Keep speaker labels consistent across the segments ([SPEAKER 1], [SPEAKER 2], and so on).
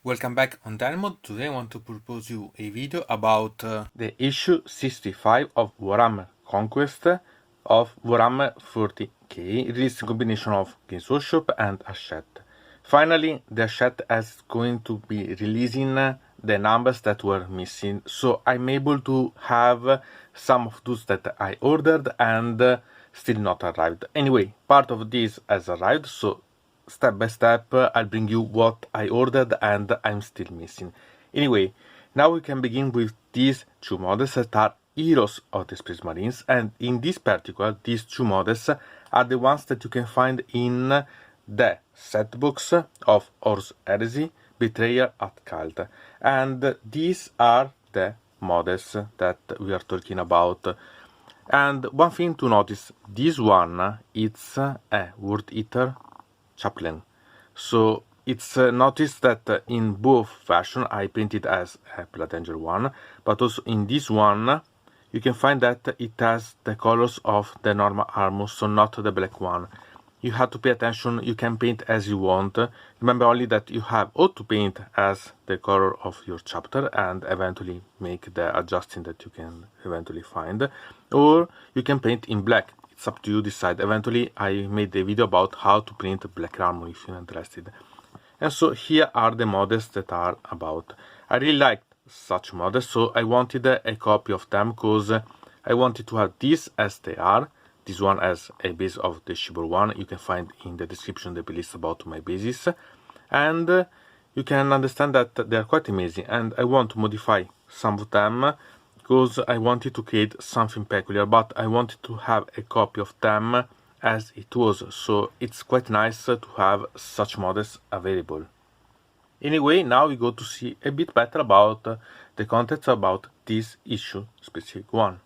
[SPEAKER 1] Welcome back on Mode. Today I want to propose you a video about the issue 65 of Warhammer Conquest of Warhammer 40k, released in combination of Games Workshop and Hachette. Finally, the Hachette is going to be releasing the numbers that were missing, so I'm able to have some of those that I ordered and still not arrived. Anyway, part of this has arrived, so step by step I'll bring you what I ordered and I'm still missing. Anyway, now we can begin with these two models that are Heroes of the Sapce Marines, and in this particular, these two models are the ones that you can find in the set box of Horus Heresy Betrayal at Calth, and these are the models that we are talking about. And one thing to notice, this one, it's a Word Eater chaplain, so it's noticed that in both versions I printed as a Blood Angel one, but also in this one you can find that it has the colors of the normal armor, so not the black one. You have to pay attention. You can paint as you want. Remember only that you have or to paint as the color of your chapter and eventually make the adjusting that you can eventually find, or you can paint in black. It's up to you decide. Eventually I made a video about how to print black armor if you're interested. And so here are the models that are about. I really liked such models, so I wanted a copy of them because I wanted to have this as they are. This one has a base of the Shibor one. You can find in the description the playlist about my bases, and you can understand that they are quite amazing, and I want to modify some of them because I wanted to create something peculiar, but I wanted to have a copy of them as it was, so it's quite nice to have such models available. Anyway, now we go to see a bit better about the contents about this issue specific one.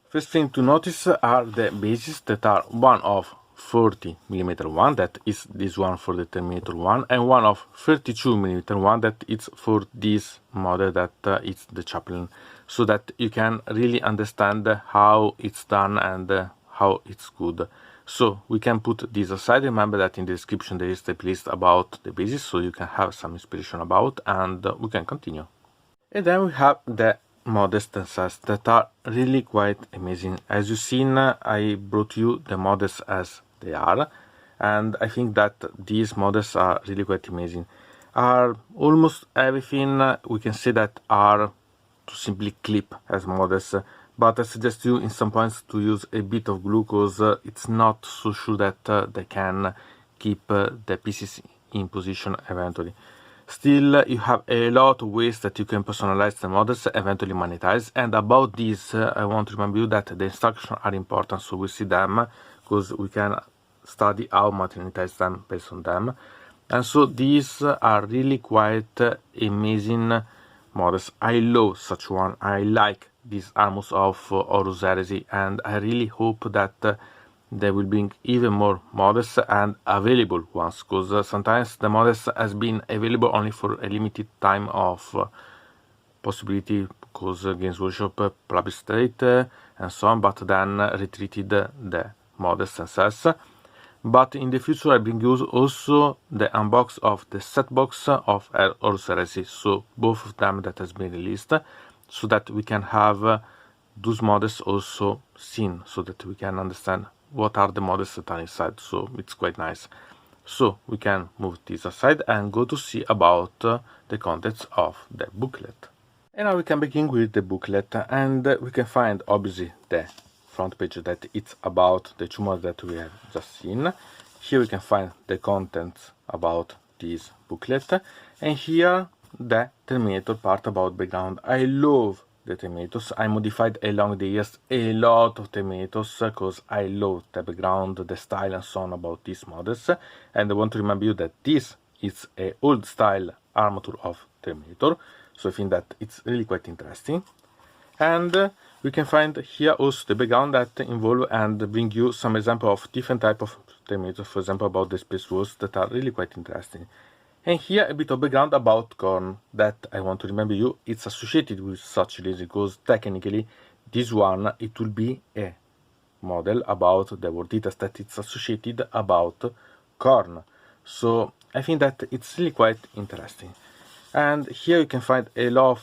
[SPEAKER 1] First thing to notice are the bases that are one of 40mm one, that is this one for the Terminator one, and one of 32mm one that is for this model that is the chaplain, so that you can really understand how it's done and how it's good. So we can put this aside. Remember that in the description there is the playlist about the bases, so you can have some inspiration about, and we can continue. And then we have the models themselves that are really quite amazing. As you've seen, I brought you the models as they are, and I think that these models are really quite amazing. Are almost everything we can say that are to simply clip as models, but I suggest you in some points to use a bit of glue because it's not so sure that they can keep the pieces in position eventually. Still, you have a lot of ways that you can personalize the models, eventually monetize. And about this, I want to remind you that the instructions are important, so we'll see them because we can study how monetize them based on them. And so these are really quite amazing models. I love such one. I like these armors of Horus Heresy, and I really hope that they will bring even more models and available ones, because sometimes the models has been available only for a limited time of possibility because Games Workshop published it and so on, but then retreated the models themselves. But in the future I bring you also the unbox of the set box of Horus Heresy, so both of them that has been released, so that we can have those models also seen, so that we can understand what are the models that are inside. So it's quite nice. So we can move this aside and go to see about the contents of the booklet. And now we can begin with the booklet, and we can find obviously the front page that it's about the two models that we have just seen. Here we can find the contents about this booklet, and here the Terminator part about background. I love the Terminators. I modified along the years a lot of Terminators because I love the background, the style and so on about these models. And I want to remind you that this is a old style armature of Terminator, so I think that it's really quite interesting. And we can find here also the background that involve and bring you some example of different type of Terminators, for example about the Space Wars, that are really quite interesting. And here a bit of background about Khorne that I want to remember you, it's associated with such release because technically this one it will be a model about the Word Eaters that it's associated about Khorne. So I think that it's really quite interesting. And here you can find a lot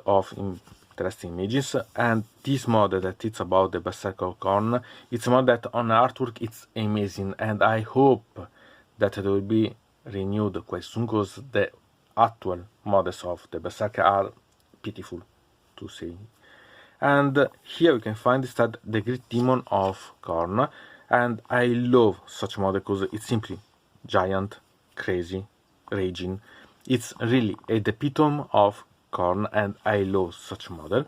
[SPEAKER 1] of interesting images, and this mod that it's about the Berserker Corn, it's a mod that on artwork it's amazing, and I hope that it will be renewed quite soon, because the actual models of the Berserker are pitiful to say. And here you can find instead the Great Demon of Khorne, and I love such model because it's simply giant, crazy, raging. It's really the epitome of Khorne, and I love such model.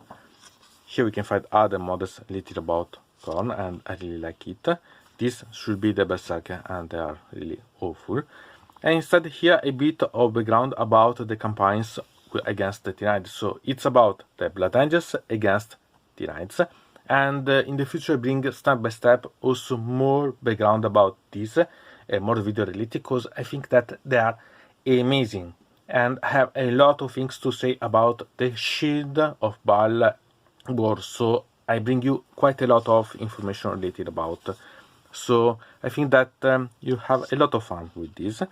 [SPEAKER 1] Here we can find other models related about Khorne, and I really like it. This should be the Berserker, and they are really awful. And instead here a bit of background about the campaigns against the Tyranids. So it's about the Blood Angels against Tyranids, and in the future I bring step by step also more background about this, more video related, because I think that they are amazing and have a lot of things to say about the Shield of Baal war. So I bring you quite a lot of information related about. So I think that you have a lot of fun with this.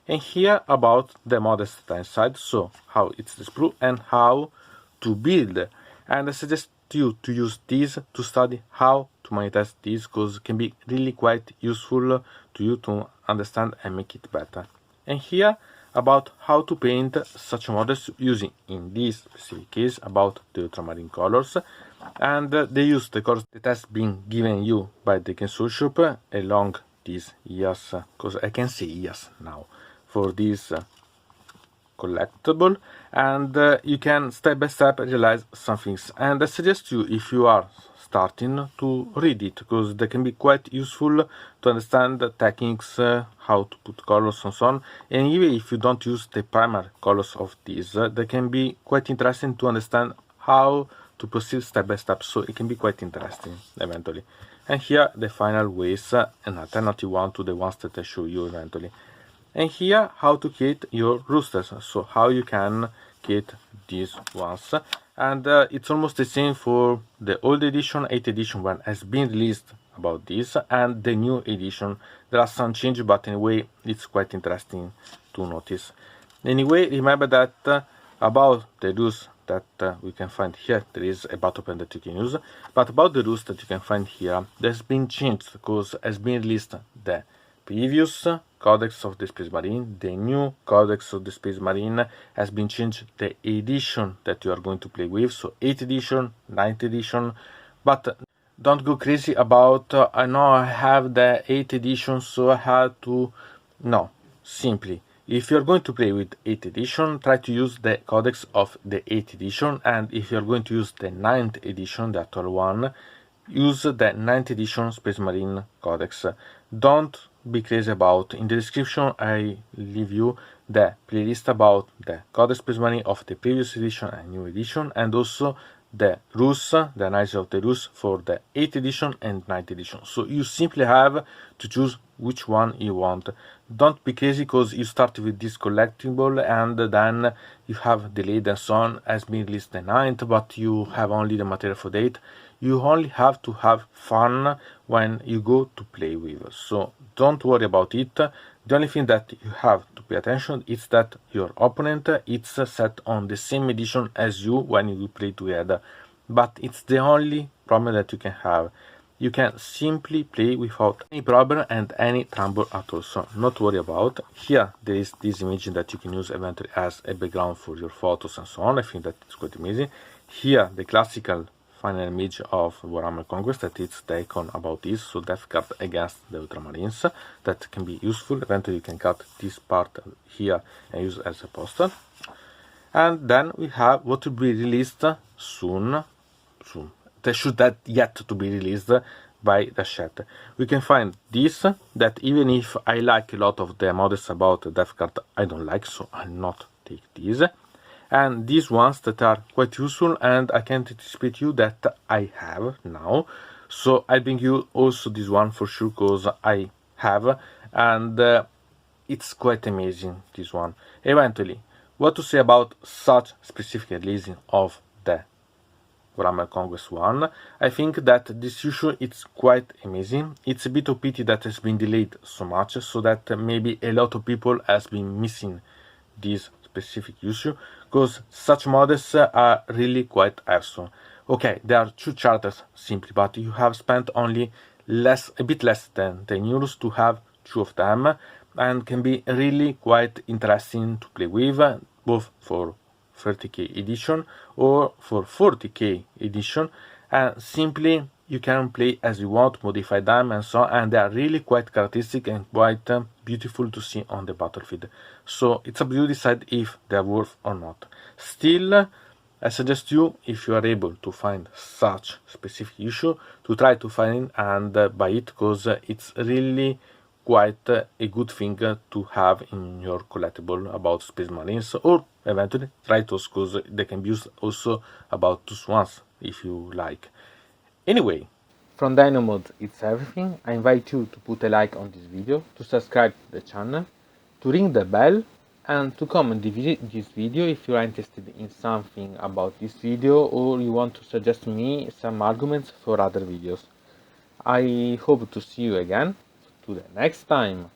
[SPEAKER 1] And here about the models that are inside, so how it's the sprue and how to build. And I suggest you to use this to study how to monetize this, because it can be really quite useful to you to understand and make it better. And here about how to paint such models using, in this specific case, about the ultramarine colors. And they use the colors that has been given you by the Games Workshop along these years, because I can say years now, for this collectible, and you can step by step realize some things. And I suggest you, if you are starting, to read it, because they can be quite useful to understand the techniques, how to put colors and so on. And even if you don't use the primary colors of these, they can be quite interesting to understand how to proceed step by step, so it can be quite interesting eventually. And here the final ways, an alternative one to the ones that I show you eventually. And here how to create your roosters, so how you can create these ones. And it's almost the same for the old edition, 8th edition one has been released about this, and the new edition. There are some changes, but anyway it's quite interesting to notice. Anyway, remember that about the rules that we can find here, there is a battle plan that you can use, but about the rules that you can find here, there's been changed, because has been released the previous Codex of the Space Marine, the new Codex of the Space Marine has been changed, the edition that you are going to play with, so 8th edition, 9th edition, but don't go crazy about, I know I have the 8th edition, so I have to, no, simply, if you're going to play with 8th edition, try to use the Codex of the 8th edition, and if you're going to use the 9th edition, the actual one, use the 9th edition Space Marine Codex. Don't be crazy about. In the description I leave you the playlist about the Codex Space Marine of the previous edition and new edition, and also the rules, the analysis of the rules for the 8th edition and 9th edition. So you simply have to choose which one you want. Don't be crazy, because you start with this collectible and then you have delayed and so on, has been released the 9th, but you have only the material for the 8th. You only have to have fun when you go to play with, so don't worry about it. The only thing that you have to pay attention is that your opponent is set on the same edition as you when you play together, but it's the only problem that you can have. You can simply play without any problem and any trouble at all, so not worry about. Here there is this image that you can use eventually as a background for your photos and so on. I think that it's quite amazing. Here the classical final image of Warhammer Conquest, that it's the icon about this, so death card against the Ultramarines, that can be useful. Eventually you can cut this part here and use as a poster. And then we have what will be released soon. They should that yet to be released by the Hachette. We can find this, that even if I like a lot of the models about the death card, I don't like, so I'll not take these. And these ones that are quite useful, and I can anticipate you that I have now, so I bring you also this one for sure, because I have, and it's quite amazing, this one. Eventually, what to say about such specific releasing of the Warhammer Conquest 1? I think that this issue is quite amazing. It's a bit of pity that has been delayed so much, so that maybe a lot of people has been missing this specific issue, because such models are really quite awesome. Okay, there are 2 charters simply, but you have spent only a bit less than 10 euros to have 2 of them, and can be really quite interesting to play with, both for 30k edition or for 40k edition, and simply you can play as you want, modify them and so on, and they are really quite characteristic and quite beautiful to see on the battlefield. So it's up to you to decide if they are worth or not. Still, I suggest you, if you are able to find such specific issue, to try to find it and buy it, because it's really quite a good thing to have in your collectible about Space Marines, or eventually try those, because they can be used also about those ones if you like. Anyway, from Dino Mode it's everything. I invite you to put a like on this video, to subscribe to the channel, to ring the bell, and to comment this video if you are interested in something about this video, or you want to suggest me some arguments for other videos. I hope to see you again. To the next time.